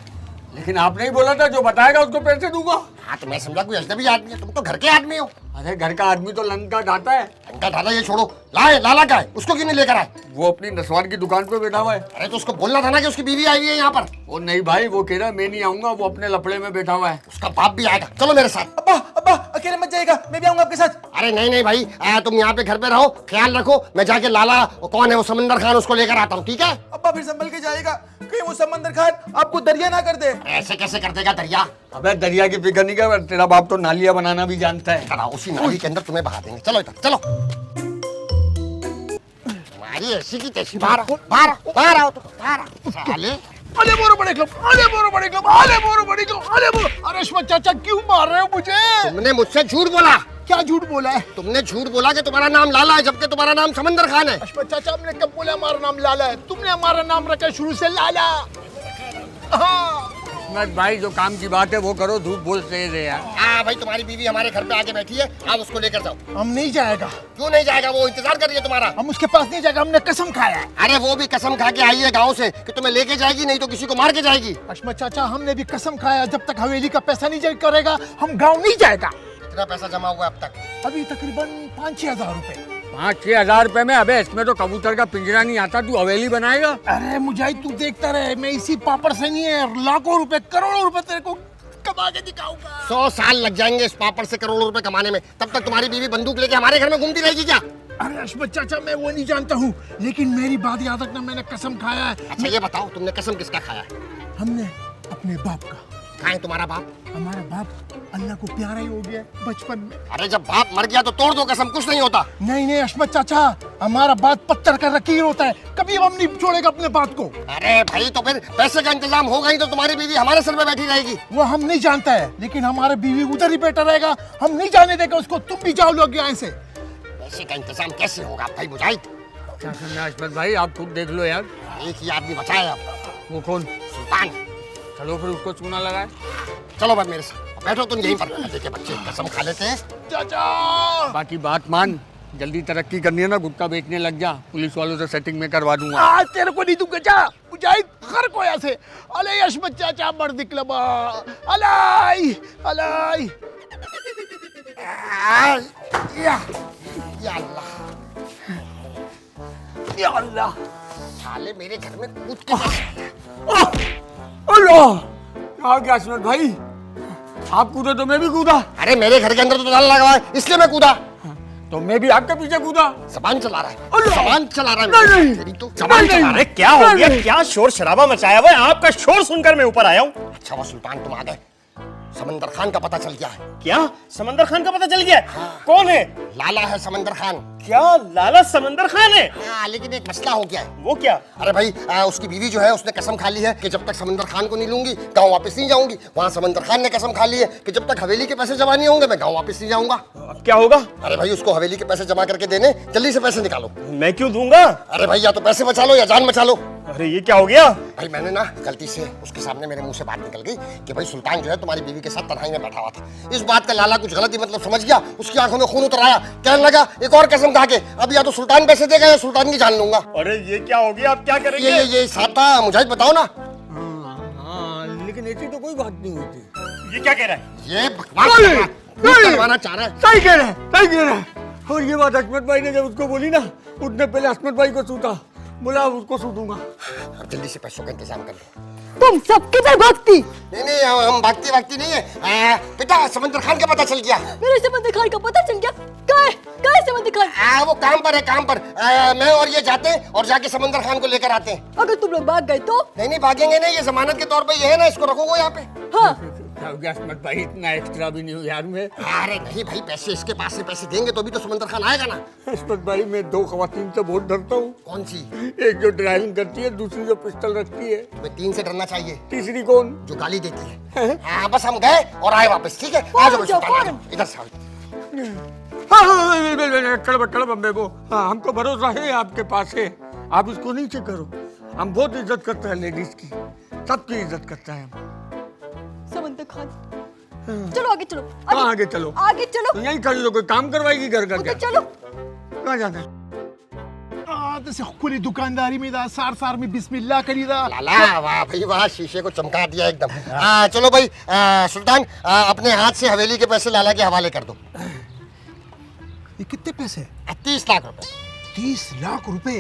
G: लेकिन आपने ही बोला था जो बताएगा उसको पैसे दूंगा।
A: हाँ तो मैं समझा कोई अजनबी आदमी है, तुम तो घर के आदमी हो।
G: अरे घर का आदमी तो लंका ढाता है।
A: लंका ढाला ये छोड़ो, लाए लाला का है, उसको क्यों नहीं लेकर आए?
G: वो अपनी नसवार की दुकान पे बैठा हुआ है।
A: अरे तो उसको बोलना था ना कि उसकी बीवी आई हुई है यहाँ पर।
G: वो नहीं भाई, वो कह रहा है मैं नहीं आऊंगा, वो अपने लफड़े में बैठा हुआ है।
A: उसका बाप भी आएगा, चलो मेरे साथ।
C: अब्बा अब्बा अकेले मत जाइएगा, मैं भी आऊंगा आपके साथ।
A: अरे नहीं नहीं भाई, तुम यहाँ पे घर पे रहो, ख्याल रखो, मैं जाके लाला कौन है वो समंदर खान उसको लेकर आता हूँ, ठीक है?
C: अब्बा फिर संभल के जाएगा, कहीं वो समंदर खान आपको दरिया ना कर दे।
A: ऐसे कैसे कर देगा दरिया?
G: अबे दरिया की फिक्र नहीं कर, तेरा बाप तो नालियां बनाना भी जानता है।
A: चलो उसी नाली के अंदर तुम्हें बहा देंगे, चलो इधर चलो। तुम्हारी ऐसी की तैसी, बाहर आओ, बाहर आओ, बाहर आओ, बाहर आओ साले।
E: अरे बोरो बड़े क्लब, अरे बोरो बड़े क्लब, अरे बोरो बड़े क्लब, अरे बोरो। अरे अश्वथ चाचा क्यों मार रहे हो मुझे?
A: तुमने मुझसे झूठ बोला।
E: क्या झूठ बोला है?
A: तुमने झूठ बोला कि तुम्हारा नाम लाला है, जबकि तुम्हारा नाम समंदर खान है।
E: अश्वथ चाचा हमने कब बोला हमारा नाम लाला है? तुमने हमारा नाम रखा शुरू से लाला। हाँ
G: मैं भाई जो काम की बात है वो करो, झूठ बोलते रहे यार।
A: हाँ भाई, तुम्हारी बीवी हमारे घर पे आके बैठी है, आप उसको लेकर जाओ।
E: हम नहीं जाएगा।
A: क्यों नहीं जाएगा? वो इंतजार कर रही है तुम्हारा।
E: हम उसके पास नहीं जाएगा, हमने कसम खाया है।
A: अरे वो भी कसम खा के आई है गाँव से कि तुम्हें लेके जाएगी, नहीं तो किसी को मार के जाएगी।
E: अश्वथ चाचा हमने भी कसम खाया, जब तक हवेली का पैसा नहीं जमा करेगा हम गाँव नहीं जाएगा।
A: कितना पैसा जमा हुआ है अब तक?
E: अभी तकरीबन 5-6 हजार रुपए।
G: 5-6 हजार रुपए में? अबे इसमें तो कबूतर का पिंजरा नहीं आता, तू हवेली बनाएगा?
E: अरे मुजाहिद तू देखता रहे, मैं इसी पापड़ से नहीं है लाखों रुपए करोड़ों रुपए तेरे को कमा के दिखाऊंगा।
A: 100 साल लग जाएंगे इस पापड़ से करोड़ों रुपए कमाने में, तब तक तुम्हारी बीवी बंदूक लेके हमारे घर में घूमती रहेगी क्या?
E: अरे अश्वथ चाचा मैं वो नहीं जानता हूँ, लेकिन मेरी बात याद रखना, मैंने कसम खाया है।
A: अच्छा ये बताओ, तुमने कसम किसका खाया है?
E: हमने अपने बाप का।
A: कहाँ है तुम्हारा बाप?
E: हमारा बाप अल्लाह को प्यारा ही हो गया बचपन में।
A: अरे जब बाप मर गया तो तोड़ दो कसम, कुछ नहीं होता।
E: नहीं नहीं अश्वथ चाचा, हमारा बात पत्थर का लकीर होता है, कभी हम नहीं छोड़ेगा अपने बात को।
A: अरे भाई तो फिर पैसे का इंतजाम होगा ही तो तुम्हारी बीवी हमारे सर पे बैठी रहेगी।
E: वो हम नहीं जानता है, लेकिन हमारे बीवी उधर ही बैठा रहेगा, हम नहीं जाने देगा उसको। तुम भी जाओ लोग यहाँ से।
A: पैसे का इंतजाम कैसे होगा भाई मुजाहिद?
G: क्या करना है अश्वथ भाई, आप खुद देख लो यार।
A: एक ही आदमी बचा है अब।
G: वो कौन?
A: सुल्तान।
G: चलो फिर उसको चूना लगाए।
A: चलो बस मेरे साथ बैठो, तुम यहीं पर। देखिए बच्चे कसम खा लेते हैं।
E: चाचा
G: बाकी बात मान, जल्दी तरक्की करनी है ना, गुटखा बेचने लग जा, पुलिस वालों से सेटिंग में करवा दूंगा।
E: आज तेरे को नहीं दूंगा जा मुजाहिद, खर को यहाँ से। अले अश्वथ चाचा मर्द क्लबा, अलाई अलाई।
A: या अल्लाह,
E: या अल्लाह।
A: साले मेरे घर में कूद के
G: आ गया अश्वथ भाई, आप कूदे तो मैं भी कूदा।
A: अरे मेरे घर के अंदर तो ताला लगा है, इसलिए मैं कूदा।
G: तो मैं भी आपके पीछे कूदा।
A: जबान चला रहा है,
G: अल्लाह।
A: जबान चला रहा है।
G: नहीं,
A: तेरी तो जबान चला रहा
D: अरे
A: है।
D: क्या हो गया? क्या शोर शराबा मचाया हुआ है? आपका शोर सुनकर मैं ऊपर आया हूँ।
A: अच्छा वो सुल्तान तुम आ गए, समंदर खान का पता चल गया है।
D: क्या समंदर खान का पता चल गया? कौन है?
A: लाला है समंदर खान।
D: क्या लाला समंदर खान है?
A: हाँ लेकिन एक मसला हो गया है।
D: वो क्या?
A: अरे भाई उसकी बीवी जो है उसने कसम खा ली है कि जब तक समंदर खान को नहीं लूंगी गांव वापस नहीं जाऊंगी। वहाँ समंदर खान ने कसम खा ली है कि जब तक हवेली के पैसे जमा नहीं होंगे मैं गांव वापस नहीं जाऊंगा।
D: अब क्या होगा?
A: अरे भाई उसको हवेली के पैसे जमा करके देने, जल्दी से पैसे निकालो।
D: मैं क्यों दूंगा?
A: अरे भाई या तो पैसे बचा लो या जान बचा लो।
D: अरे ये क्या हो गया?
A: भाई मैंने ना गलती से उसके सामने मेरे मुंह से बात निकल गई कि भाई सुल्तान जो है तुम्हारी बीवी के साथ तन्हाई में बैठा हुआ था। इस बात का लाला कुछ गलत ही मतलब समझ गया, उसकी आंखों में खून उतर आया, कहने लगा एक और कसम खा के अब या तो सुल्तान पैसे देगा या सुल्तान की जान लूंगा।
D: अरे ये क्या हो गया? आप क्या करेंगे?
A: ये साथा मुजाहिद बताओ ना।
G: हाँ, लेकिन ऐसी तो कोई बात नहीं होती।
D: ये क्या कह रहा है?
A: ये बकवास करवाना चाह रहा है।
G: सही कह रहा है, सही कह रहा है। और ये बात अहमद भाई ने जब उसको बोली ना, उठने पहले अहमद भाई को सूता, बोला उसको सूतूंगा।
A: अब जल्दी से पैसों का इंतजाम कर लो।
H: तुम सब किधर भागती?
A: नहीं नहीं हम भागती नहीं है। बेटा समंदर खान का पता चल गया।
H: मेरे समंदर खान का पता चल गया? कहाँ है समंदर खान?
A: वो काम पर है, काम पर। मैं और ये जाते हैं और जाके समंदर खान को लेकर आते हैं।
H: अगर तुम लोग भाग गए तो?
A: नहीं भागेंगे नहीं, ये जमानत के तौर पे ये है ना, इसको रखोगे यहाँ पे।
H: हाँ
G: अहमद भाई इतना एक्स्ट्रा भी नहीं हुआ यार मैं।
A: अरे नहीं भाई, पैसे इसके पास से पैसे देंगे तो भी तो समंदर खान आएगा ना।
G: अहमद भाई मैं 2 खवातीन से बहुत डरता हूँ।
A: कौन सी?
G: एक जो ड्राइविंग करती है, दूसरी जो पिस्टल रखती है।
A: तुम्हें 3 से डरना चाहिए।
G: तीसरी कौन?
A: जो गाली देती है। हाँ बस हम गए और आए वापस, ठीक है? आ जाओ सुल्तान, आ जाओ, इधर से आओ।
G: हाँ, हमको भरोसा है आपके पास है, आप इसको नहीं चेक करो। हम बहुत इज्जत करते हैं लेडीज की, सबकी इज्जत करता है हम।
H: समंदर खान चलो आगे चलो।
G: कहाँ आगे चलो?
H: आगे चलो।
G: तो यहीं खड़ी रहो, कोई काम करवाएगी घर का क्या?
H: उधर चलो।
G: कहाँ जाना है?
E: तसे खुली दुकानदारी में दा, सार में बिस्मिल्लाह करीदा।
A: लाला वाह भाई वाह, शीशे को चमका दिया एकदम। चलो भाई सुल्तान अपने हाथ से हवेली के पैसे लाला के हवाले कर दो।
E: ये कितने पैसे?
A: 30 लाख रुपए।
E: 30 लाख रुपए?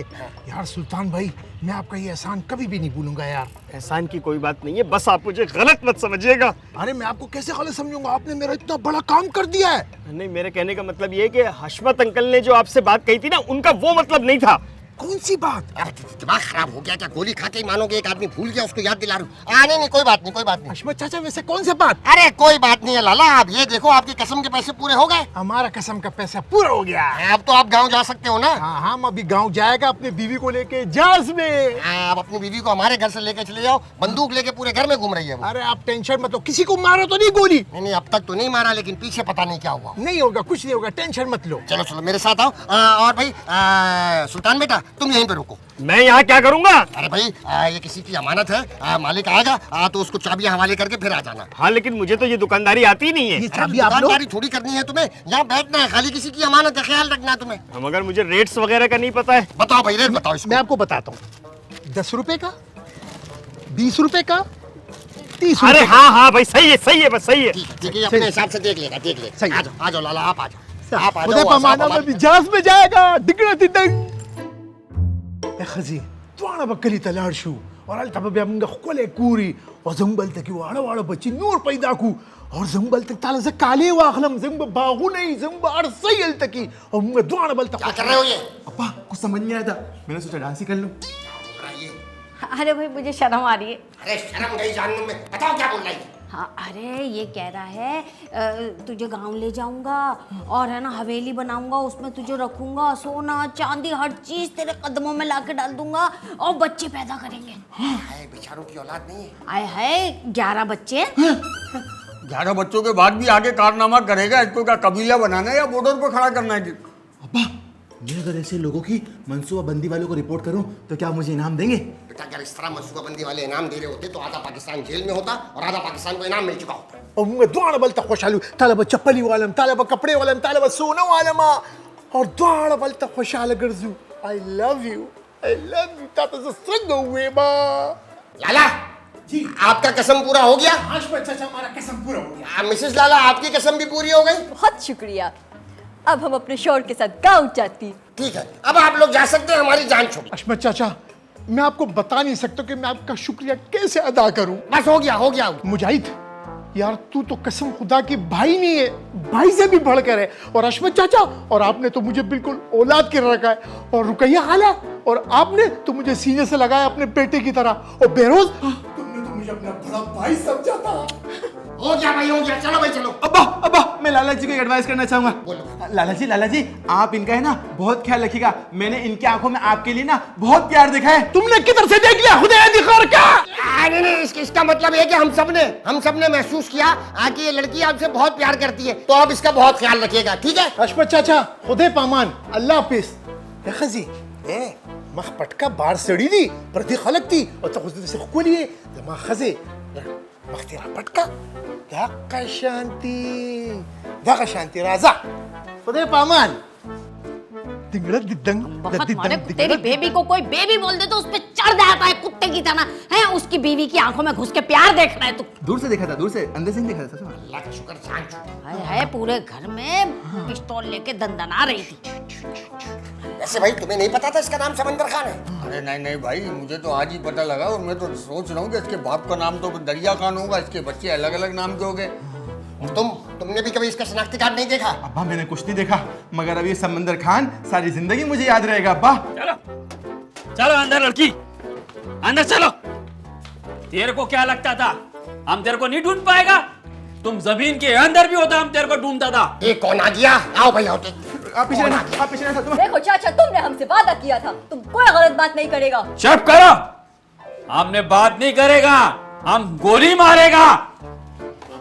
E: यार सुल्तान भाई, मैं आपका ये एहसान कभी भी नहीं भूलूंगा यार।
D: एहसान की कोई बात नहीं है, बस आप मुझे गलत मत समझिएगा।
E: अरे मैं आपको कैसे गलत समझूंगा? आपने मेरा इतना बड़ा काम कर दिया है।
D: नहीं, मेरे कहने का मतलब ये है कि हशमत अंकल ने जो आपसे बात कही थी ना, उनका वो मतलब नहीं था।
E: कौन सी बात?
A: अरे दिमाग खराब हो गया क्या? गोली खा के ही मानोगे? एक आदमी भूल गया, उसको याद दिला रहा हूँ। नहीं कोई बात नहीं, कोई बात नहीं।
E: हशमत चाचा वैसे कौन सी बात?
A: अरे कोई बात नहीं है लाला, आप ये देखो आपकी कसम के पैसे पूरे हो गए।
E: हमारा कसम का पैसा पूरा हो गया।
A: अब तो आप गांव जा सकते हो ना।
E: हाँ, हम अभी गांव जाएगा अपने बीवी को लेके जहाज में।
A: आप अपनी बीवी को हमारे घर से लेके चले जाओ, बंदूक लेके पूरे घर में घूम रही है वो।
E: अरे आप टेंशन मत लो, किसी को मारो तो नहीं गोली?
A: नहीं, अब तक तो नहीं मारा, लेकिन पीछे पता नहीं क्या हुआ।
E: नहीं होगा, कुछ नहीं होगा, टेंशन मत लो।
A: चलो चलो मेरे साथ आओ। और भाई सुल्तान बेटा, तुम यहीं पे रुको।
D: मैं यहाँ क्या करूँगा?
A: अरे भाई ये किसी की अमानत है, मालिक आएगा तो उसको चाबियां हवाले करके फिर आ जाना।
D: हाँ, लेकिन मुझे तो ये दुकानदारी आती ही नहीं है।
E: ये चाबी आप लो।
A: दुकानदारी थोड़ी करनी है तुम्हें, यहाँ बैठना है, खाली किसी की अमानत है, ख्याल रखना है तुम्हें।
D: मगर मुझे रेट्स वगैरह का नहीं पता है।
A: बताओ भाई, रेट बताओ इसको।
E: मैं आपको बताता हूँ, 10 रुपए का, 20 रुपए का, 30
D: अरे
E: रुपए।
D: हाँ हाँ भाई, सही है, सही है, बस सही है।
A: ठीक है, अपने हिसाब से देख लेगा, देख लेगा।
E: सही है।
A: आ जाओ लाला, आप आ जाओ, आप आ
E: खुदा
A: जाओ।
E: पमाना में भी जहाज में जाएगा, डिगड़ा तिदंग। खजी त्वाणा बकली तलाड़शु और अल तब बेमंगा खोले कूरी और जंगल तक वो आड़ा वाड़ा बच्ची नूर पैदा कू और जंगल तक ताला से काले वाखलम जंग बागु नहीं जंग बार सयल तकी और मुंगे द्वाणा बल तक।
A: क्या कर रहे हो ये?
C: अब्बा कुछ समझ नहीं आया था, मैंने सोचा डांस ही कर लूं।
B: अरे भाई मुझे शर्म आ रही है।
A: अरे शर्म गई जानने में, बताओ क्या बोल रही है?
I: हाँ, अरे ये कह रहा है तुझे गांव ले जाऊंगा और है ना हवेली बनाऊंगा, उसमें तुझे रखूंगा, सोना चांदी हर चीज तेरे कदमों में लाके डाल दूंगा और बच्चे पैदा करेंगे।
A: हाय, बेचारों की औलाद नहीं है।
I: आए है 11 बच्चे।
G: 11 बच्चों के बाद भी आगे कारनामा करेगा। इसको क्या कबीला बनाना है या बॉर्डर पर खड़ा करना है?
C: अब्बा मैं अगर ऐसे लोगों की मनसूबाबंदी वालों को रिपोर्ट करूं तो क्या मुझे इनाम देंगे?
A: बेटा अगर इस तरह मनसूबाबंदी वाले इनाम दे रहे होते तो आधा पाकिस्तान जेल में होता और आधा पाकिस्तान को इनाम मिल चुका होता।
E: और मुंगे द्वाणा बल तक खुशहाल तालब चप्पली वालम, तालब कपड़े वालम, तालब सोना वालम और द्वाणा बल तक खुशहाल गर्जू। आई लव यू ताता से संग हुए बा।
A: लाला जी, आपका कसम पूरा हो गया?
E: हशमत चाचा हमारा कसम पूरा हो गया।
A: मिसेस लाला, आपकी कसम भी पूरी हो गई?
B: बहुत शुक्रिया। अब हम अपने शोर के साथ गाँव जाती।
A: ठीक है, अब आप लोग जा सकते हैं, हमारी जान छोड़ी।
E: हशमत चाचा, मैं आपको बता नहीं सकता कि मैं आपका शुक्रिया कैसे अदा करूं।
A: बस हो गया।
E: मुजाहिद यार, तू तो कसम खुदा की भाई नहीं है, भाई से भी बढ़कर है। और हशमत चाचा, और आपने तो मुझे बिल्कुल औलाद के रखा है। और रुकैया खाला, और आपने तो मुझे सीने से लगाया अपने बेटे की तरह। और बेरोज तुमने तो मुझे अपना बड़ा भाई समझा था।
A: हो गया भाई, हो गया। चलो भाई चलो।
C: अब्बा मैं लाला जी को एडवाइस करना चाहूंगा।
A: बोलो।
C: लाला जी आप इनका है ना बहुत ख्याल रखिएगा। मैंने इनकी आंखों में आपके लिए ना बहुत प्यार देखा है।
E: तुमने किधर से देख लिया? खुदा दिखा क्या?
A: नहीं, इसका मतलब है कि हम सबने महसूस किया कि ये लड़की आपसे बहुत प्यार करती है, तो आप इसका बहुत ख्याल रखिएगा, ठीक है?
E: हशमत चाचा, खुदे पामान, अल्लाह हाफिज। खजी मख पटका बार सड़ी दी प्रति खलक थी और तो खुद से खुली दिमाग खजे मख तेरा पटका दाका शांति राजा खुदे पामान। दिंगड़ दिदंग
I: बहुत माने, तेरी बेबी को कोई बेबी बोल दे तो उस पे चढ़ जाता है कुत्ते की तरह है। उसकी बीवी की आंखों में घुस के प्यार देख रहा है तू।
C: दूर से देखा था, दूर से, अंदर से नहीं देखा था।
A: अल्लाह का शुक्र, जान छूटी।
I: है पूरे घर में पिस्तौल लेके दंदना रही थी।
A: वैसे भाई तुम्हें नहीं पता था इसका नाम समंदर खान है?
G: अरे नहीं भाई, मुझे तो आज ही पता लगा। और मैं तो सोच रहा हूँ कि इसके बाप का नाम तो दरिया खान होगा, इसके बच्चे अलग अलग नाम के हो गए।
A: तुमने भी कभी इसका शनाख्ती कार्ड नहीं देखा?
C: अब्बा मैंने कुछ नहीं देखा, मगर अब ये समंदर खान सारी जिंदगी मुझे याद रहेगा। अब्बा
J: चलो अंदर लड़की, अंदर चलो। तेरे को क्या लगता था हम तेरे को नहीं ढूंढ पाएगा? तुम जमीन के अंदर भी होता हम तेरे को ढूंढता था।
A: ये कौन आ गया? आओ भाई आओ।
C: आप पीछे रहना।
B: देखो चाचा, तुमने हमसे वादा किया था तुम कोई गलत बात नहीं करेगा।
J: चुप करो, हमने बात नहीं करेगा, हम गोली मारेगा।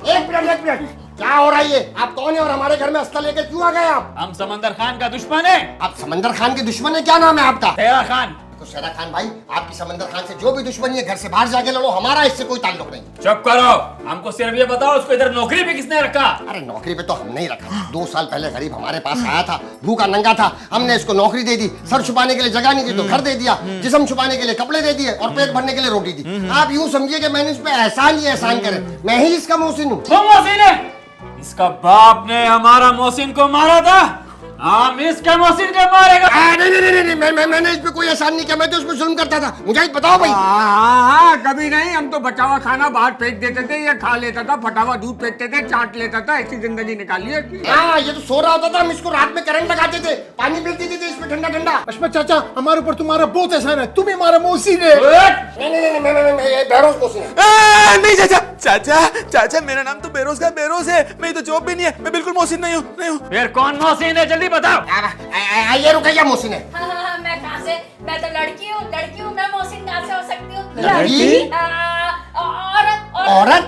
A: एक मिनट, क्या हो रहा है ये? आप कौन है और हमारे घर में अस्ता लेकर क्यों आ गए आप?
J: हम समंदर खान का दुश्मन है।
A: आप समंदर खान के दुश्मन है? क्या नाम है आपका?
J: तेरा खान।
A: देखो शेरा खान भाई, आपकी समंदर खान से जो भी दुश्मनी है घर से बाहर जाके लड़ो, हमारा इससे कोई ताल्लुक नहीं।
J: चुप करो, हमको सिर्फ ये बताओ उसको इधर नौकरी पे किसने रखा?
A: अरे नौकरी पे तो हमने ही रखा। 2 साल पहले गरीब हमारे पास आया था, भूखा नंगा था, हमने इसको नौकरी दे दी। सर छुपाने के लिए जगह नहीं दी तो घर दे दिया, जिस्म छुपाने के लिए कपड़े दे दिए और पेट भरने के लिए रोटी दी। आप यूं समझिए कि मैंने इस पे एहसान ही एहसान करे, मैं ही इसका मोहसिन हूँ।
J: तुम मोहसिन है? इसका बाप ने हमारा मोहसिन को मारा था हम इसके मोहसिन के मारेगा।
A: नहीं, मैंने इस पे कोई एहसान नहीं किया, मैं तो उसमें जुल्म करता था। मुझे बताओ भाई।
G: हाँ, कभी नहीं, हम तो बचा हुआ खाना बाहर फेंक देते थे, ये खा लेता था, फटा हुआ दूध फेंकते थे, चाट लेता था, ऐसी जिंदगी निकाली है।
A: हाँ, ये तो सो रहा होता था, हम इसको रात में करंट लगाते थे, पानी फेंक देते थे इसमें ठंडा ठंडा।
E: अशमत चाचा, हमारे ऊपर तुम्हारा बहुत एहसान है, तुम हमारा मोहसिन है।
A: नहीं, मैं ये बेरोज मोहसिन है।
C: नहीं चाचा, चाचा मेरा नाम तो बेरोज का बेरोज है, मेरी तो जॉब भी नहीं है, मैं बिल्कुल मोहसिन नहीं हूँ।
J: फिर कौन मोहसिन है, जल्दी बताओ।
A: ये रुकैया मोहसिन है।
I: हाँ, मैं कहाँ से, मैं तो लड़की हूँ, मैं मोहसिन कहाँ से हो सकती हूँ?
A: लड़की? औरत?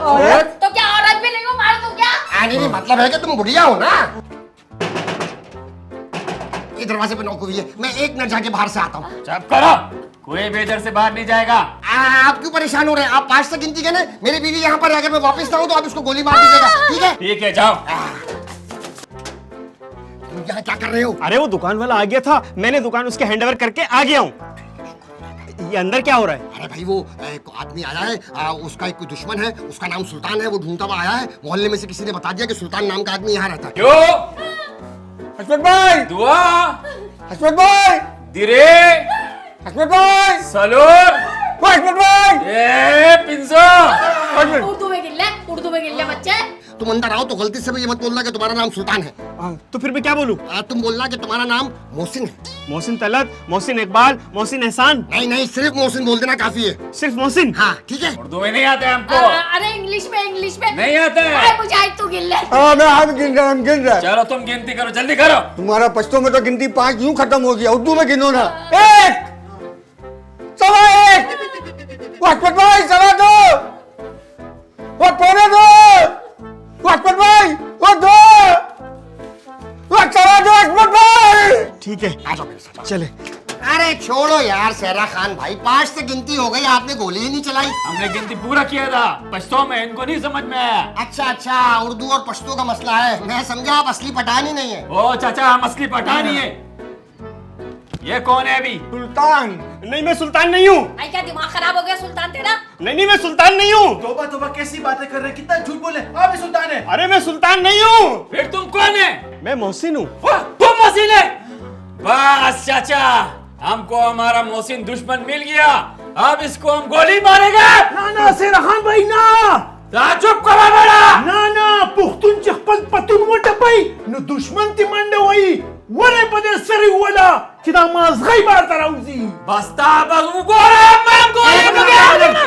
I: तो क्या औरत भी नहीं हो, मार दूं क्या?
A: नहीं, मतलब है कि तुम बुढ़िया हो ना। ये दरवाजे पे नौकरी है, मैं एक मिनट जाके बाहर से आता हूँ।
J: चुप करो, कोई भी इधर से बाहर नहीं जाएगा।
A: आप क्यों परेशान हो रहे हैं? आप 5 तक गिनती करें, मेरी बीवी यहाँ पर है, अगर मैं वापस ना हूँ तो आप इसको गोली मार दीजिएगा, ठीक है?
J: ठीक है, जाओ।
A: तुम यहाँ क्या कर रहे हो?
D: अरे वो दुकान वाला आ गया था, मैंने दुकान उसके हैंडओवर करके आ गया हूँ। ये अंदर क्या हो रहा है?
A: अरे भाई वो एक आदमी आया है, उसका एक कोई दुश्मन है, उसका नाम सुल्तान है, वो ढूंढता हुआ आया है, मोहल्ले में से किसी ने बता दिया कि सुल्तान नाम का आदमी यहाँ रहता है।
J: क्यों?
G: हसमत भाई,
J: दुआ,
G: हसमत भाई,
J: दिरे,
G: हसमत भाई,
J: सलोर,
G: हसमत भाई,
J: पिंजो।
I: उर्दू में गिल्ले बच्चे।
A: तुम अंदर आओ तो गलती से भी ये मत बोलना कि तुम्हारा नाम सुल्तान है।
D: तो फिर मैं क्या बोलूं?
A: तुम बोलना कि तुम्हारा नाम मोहसिन है।
D: मोहसिन तलत, मोहसिन इकबाल, मोहसिन एहसान।
A: नहीं, सिर्फ मोहसिन बोल देना काफी है।
D: सिर्फ मोहसिन?
A: हाँ, ठीक है।
J: उर्दू में नहीं आते हमको।
I: अरे इंग्लिश में
J: नहीं आता है।
I: अरे मुझे आज तू गिल्ले।
G: मैं हम गिन रहा।
J: चलो तुम गिनती करो, जल्दी करो।
G: तुम्हारा पश्तो में तो गिनती 5 यूं खत्म हो गया, उर्दू में गिनो ना। 1, 1.25, हसमत भाई 2.25, वो 2.25, हसमत भाई वो 2, वो 2.25, हसमत भाई।
D: ठीक है,
A: आ जाओ मेरे साथ।
D: चले।
A: अरे छोड़ो यार सहरा खान भाई, 5 से गिनती हो गई, आपने गोली ही नहीं चलाई।
J: हमने गिनती पूरा किया था, पश्तो में इनको नहीं समझ में आया।
A: अच्छा, उर्दू और पश्तो का मसला है, मैं समझा आप असली पठानी नहीं है।
J: ओ चाचा, हम असली पठानी है। ये कौन है अभी?
G: सुल्तान।
D: नहीं, मैं सुल्तान नहीं हूँ।
I: आई क्या दिमाग खराब हो गया सुल्तान तेरा?
D: नहीं, मैं सुल्तान नहीं हूँ।
E: तोबा कैसी बातें कर रहे हैं, कितना झूठ बोले, आप ही सुल्तान है।
D: अरे मैं सुल्तान नहीं हूँ।
J: फिर तुम कौन है?
D: मैं मोहसिन हूँ।
J: तुम मोहसिन है? बस चाचा, हमको हमारा मोहसिन दुश्मन मिल गया, अब इसको हम गोली मारेगा।
E: ना सहरा खान भाई ना,
J: चुप करो बेटा।
E: ना पुख्तून खपल पतून मोठं पाई न दुश्मन ती मांड होई वरे पदे सरी वाला किदा माजगाई बारता राउजी।
J: बस्ता बगू गोरे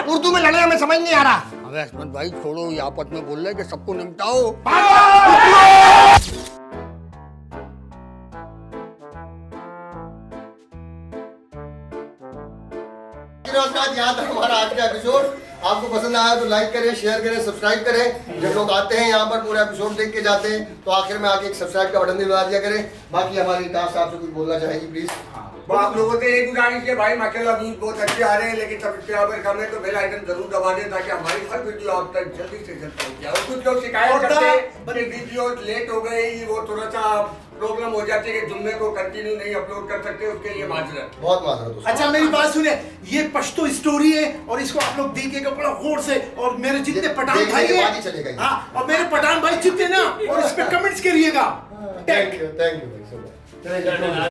A: उर्दू में लड़े, हमें समझ नहीं आ रहा।
G: अबे हसमत भाई छोड़ो, ये आपस में बोल रहे कि सबको निपटाओ।
A: याद है हमारा आज का एपिसोड आपको पसंद आया तो लाइक करें, शेयर करें, सब्सक्राइब करें। जब लोग आते हैं यहाँ पर पूरा एपिसोड देख के जाते हैं तो आखिर में आके एक सब्सक्राइब का बटन भी दबा दिया करें। बाकी हमारी कास्ट आपसे कुछ बोलना चाहेगी प्लीज?
G: आप लोगों से एक गुजारिश है भाई, माशाल्लाह व्यूज बहुत अच्छे आ रहे हैं, लेकिन सब्सक्राइबर कम है तो बेल आइकन जरूर दबा दें ताकि हमारी हर वीडियो आप तक जल्दी से जल्द पहुंच जाए। और कुछ लोग शिकायत करते हैं कि वीडियो लेट हो गई, वो थोड़ा सा प्रॉब्लम हो जाती है कि जुम्मे को कंटिन्यू नहीं अपलोड कर सकते, उसके लिए माजरत।
A: बहुत माजरत।
E: अच्छा मेरी बात सुने, ये पश्तो स्टोरी है और इसको आप लोग देखिएगा बड़ा गौर से, और मेरे जितने पठान भाई हैं, हाँ, और मेरे पठान भाई जितने ना, और इस पे कमेंट्स करिएगा।
A: थैंक यू भाई।